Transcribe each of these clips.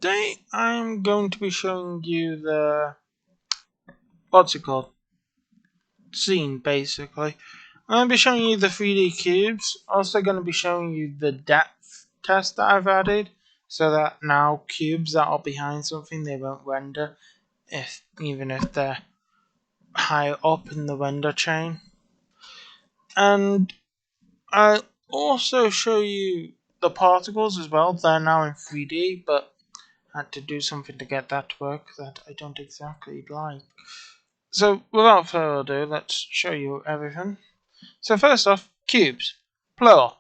today I'm going to be showing you the, what's it called, scene basically. I'm going to be showing you the 3D cubes, also going to be showing you the depth test that I've added, so that now cubes that are behind something, they won't render, even if they're higher up in the render chain. And I'll also show you the particles as well. They're now in 3D, but I had to do something to get that to work that I don't exactly like. So without further ado, let's show you everything. So first off, cubes, plural.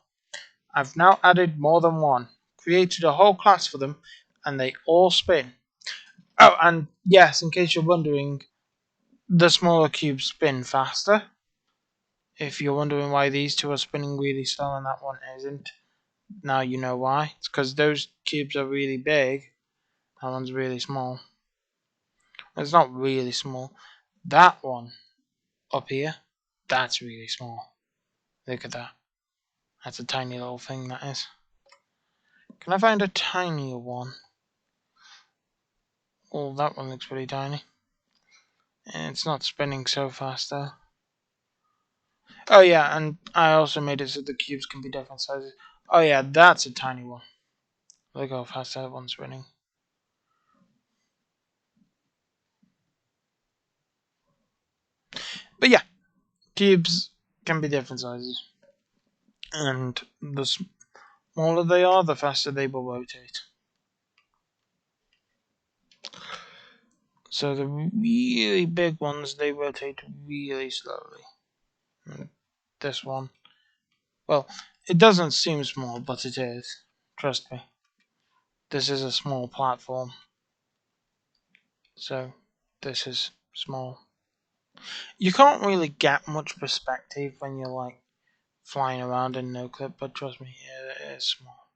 I've now added more than one, created a whole class for them, and they all spin. Oh, and yes, in case you're wondering, the smaller cubes spin faster. If you're wondering why these two are spinning really slow and that one isn't, now you know why. It's because those cubes are really big, that one's really small. It's not really small. That one up here, that's really small. Look at that. That's a tiny little thing, that is. Can I find a tinier one? Oh, that one looks pretty tiny. And it's not spinning so fast though. Oh yeah, and I also made it so the cubes can be different sizes. Oh yeah, that's a tiny one. Look how fast that one's spinning. But yeah, cubes can be different sizes. And the smaller they are, the faster they will rotate. So the really big ones, they rotate really slowly. And this one, well, it doesn't seem small, but it is. Trust me. This is a small platform. So, this is small. You can't really get much perspective when you're like flying around in no clip, but trust me, it is small.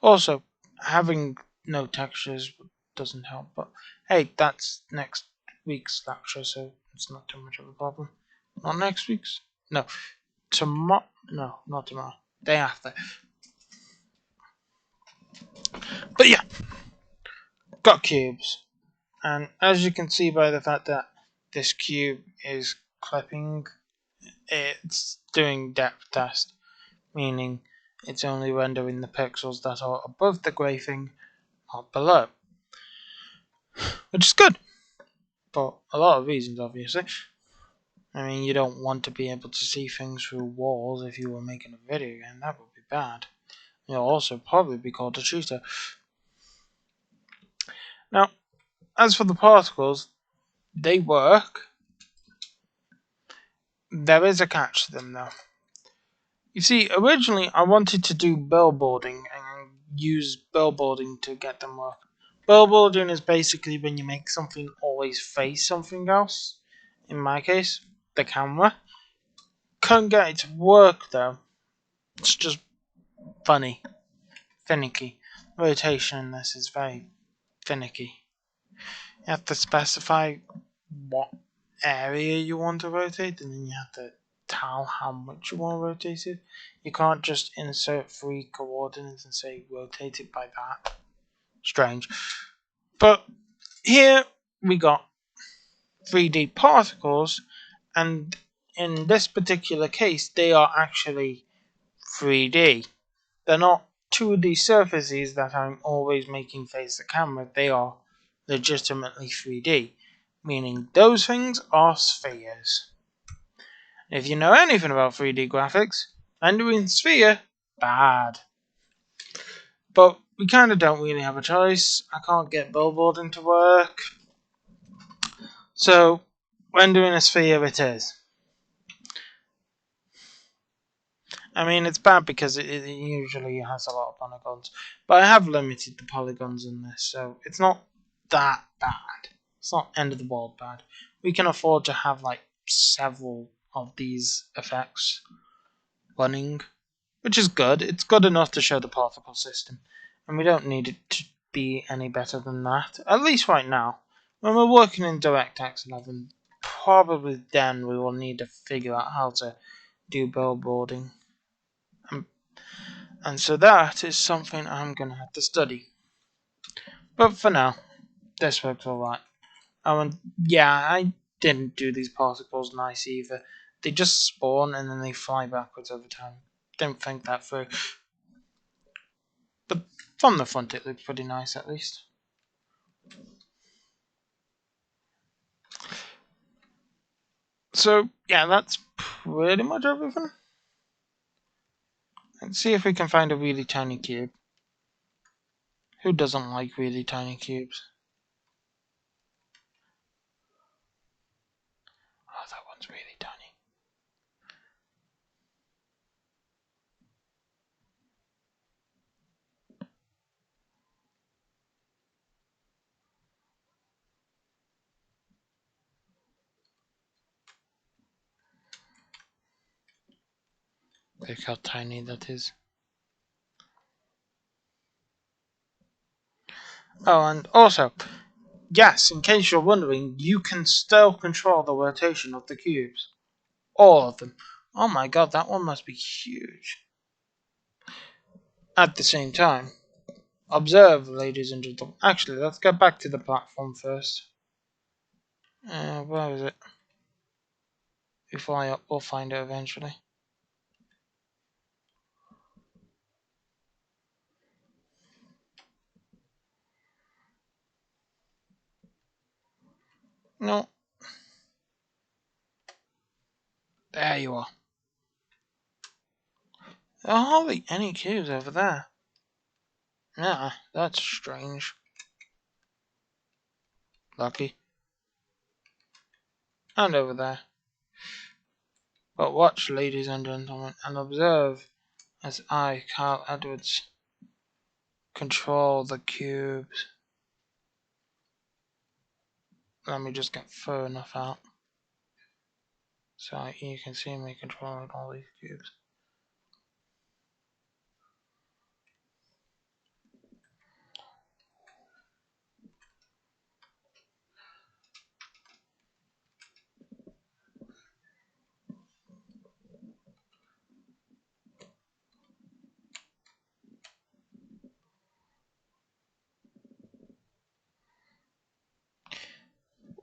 Also, having no textures doesn't help, but hey, that's next week's lecture, so it's not too much of a problem. Not next week's? No. Tomorrow? No, not tomorrow. Day after. But yeah, got cubes. And as you can see by the fact that this cube is clipping, it's doing depth test, meaning it's only rendering the pixels that are above the grey thing, not below. Which is good, for a lot of reasons, obviously. I mean, you don't want to be able to see things through walls if you were making a video game, that would be bad. You'll also probably be called a cheater. Now, as for the particles, they work. There is a catch to them though. You see, originally I wanted to do billboarding and use billboarding to get them work. Billboarding is basically when you make something always face something else. In my case, the camera. Couldn't get it to work though. It's just funny. Finicky. Rotation in this is very finicky. You have to specify what area you want to rotate, and then you have to tell how much you want to rotate it. You can't just insert 3 coordinates and say rotate it by that. Strange. But here we got 3D particles, and in this particular case they are actually 3D. They're not 2D surfaces that I'm always making face the camera. They are legitimately 3D, meaning those things are spheres. If you know anything about 3D graphics, rendering sphere, bad. But we kind of don't really have a choice. I can't get billboarding to work. So, rendering a sphere it is. I mean, it's bad because it usually has a lot of polygons. But I have limited the polygons in this, so it's not that bad. It's not end of the world bad. We can afford to have like several of these effects running, which is good. It's good enough to show the particle system, and we don't need it to be any better than that, at least right now. When we're working in DirectX 11, probably then we will need to figure out how to do billboarding. And so that is something I'm going to have to study. But for now, this works alright. And yeah, I didn't do these particles nice either. They just spawn and then they fly backwards over time. Didn't think that through. But from the front it looked pretty nice at least. So yeah, that's pretty much everything. Let's see if we can find a really tiny cube. Who doesn't like really tiny cubes? Oh, that one's really tiny. Look how tiny that is. Oh, and also, yes, in case you're wondering, you can still control the rotation of the cubes. All of them. Oh my god, that one must be huge. At the same time, observe, ladies and gentlemen. Actually, let's get back to the platform first. Where is it? We fly up, we'll find it eventually. No. There you are. There are hardly any cubes over there. Yeah, that's strange. Lucky. And over there. But watch, ladies and gentlemen, and observe as I, Carl Edwards, control the cubes. Let me just get far enough out so you can see me controlling all these cubes.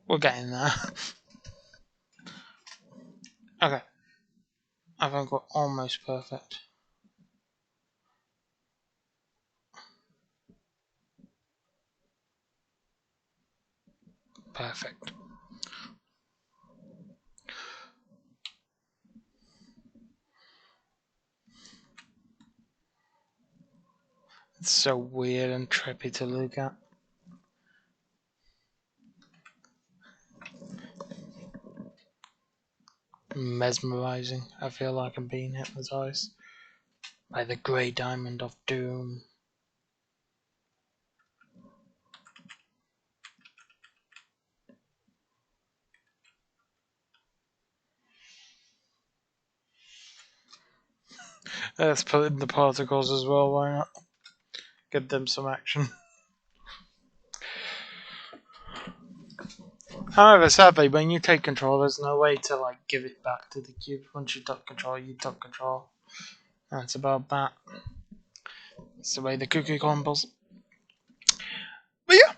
We're getting there. Okay. I think we're almost perfect. Perfect. It's so weird and trippy to look at. Mesmerizing. I feel like I'm being hypnotized by the grey diamond of doom. Let's put in the particles as well, why not? Give them some action. However, sadly, when you take control, there's no way to like give it back to the cube. Once you took control, you took control. That's about that. That's the way the cookie crumbles. But yeah.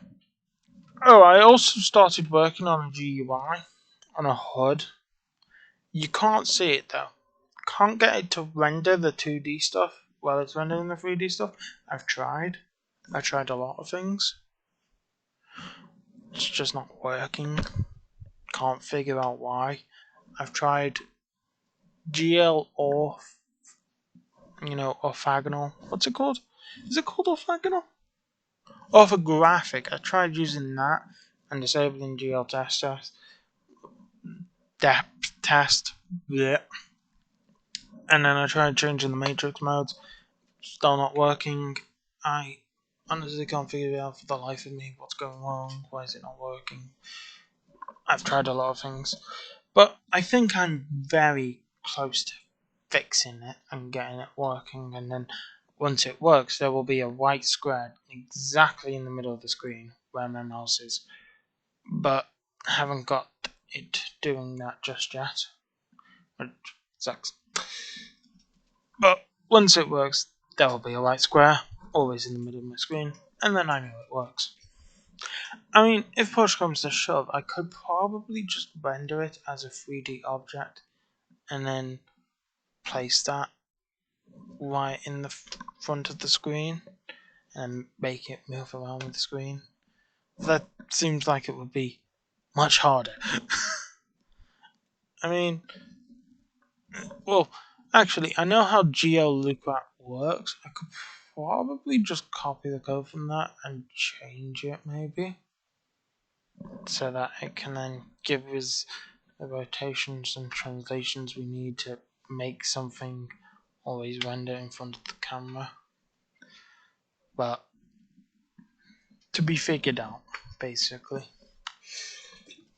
Oh, I also started working on a GUI, on a HUD. You can't see it though. Can't get it to render the 2D stuff while it's rendering the 3D stuff. I've tried. I tried a lot of things. It's just not working. Can't figure out why. I've tried GL orthogonal. What's it called? Is it called orthogonal? Orthographic. I tried using that and disabling GL depth test. Yeah. And then I tried changing the matrix modes. Still not working. I honestly can't figure it out for the life of me. What's going wrong? Why is it not working? I've tried a lot of things. But I think I'm very close to fixing it and getting it working, and then once it works there will be a white square exactly in the middle of the screen where my mouse is. But I haven't got it doing that just yet, which sucks. But once it works there will be a white square always in the middle of my screen, and then I know it works. I mean, if push comes to shove, I could probably just render it as a 3D object and then place that right in the front of the screen and make it move around with the screen. That seems like it would be much harder. I mean, well, actually, I know how GeoLookMap works. I could probably just copy the code from that and change it, maybe, so that it can then give us the rotations and translations we need to make something always render in front of the camera. But to be figured out, basically.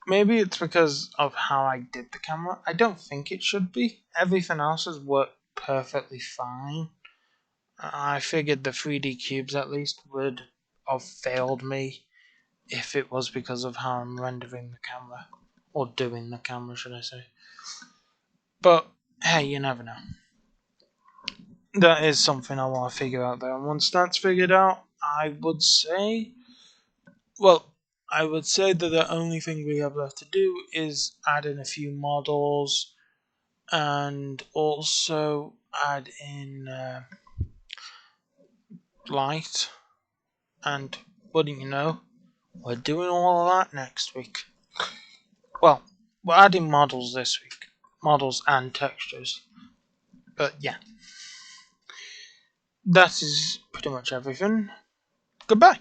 Maybe it's because of how I did the camera. I don't think it should be. Everything else has worked perfectly fine. I figured the 3D cubes at least would have failed me if it was because of how I'm rendering the camera. Or doing the camera, should I say. But, hey, you never know. That is something I want to figure out there. And once that's figured out, I would say... Well, I would say that the only thing we have left to do is add in a few models and also add in light, and wouldn't you know, we're doing all of that next week. Well, we're adding models this week, models and textures, but yeah, that is pretty much everything. Goodbye.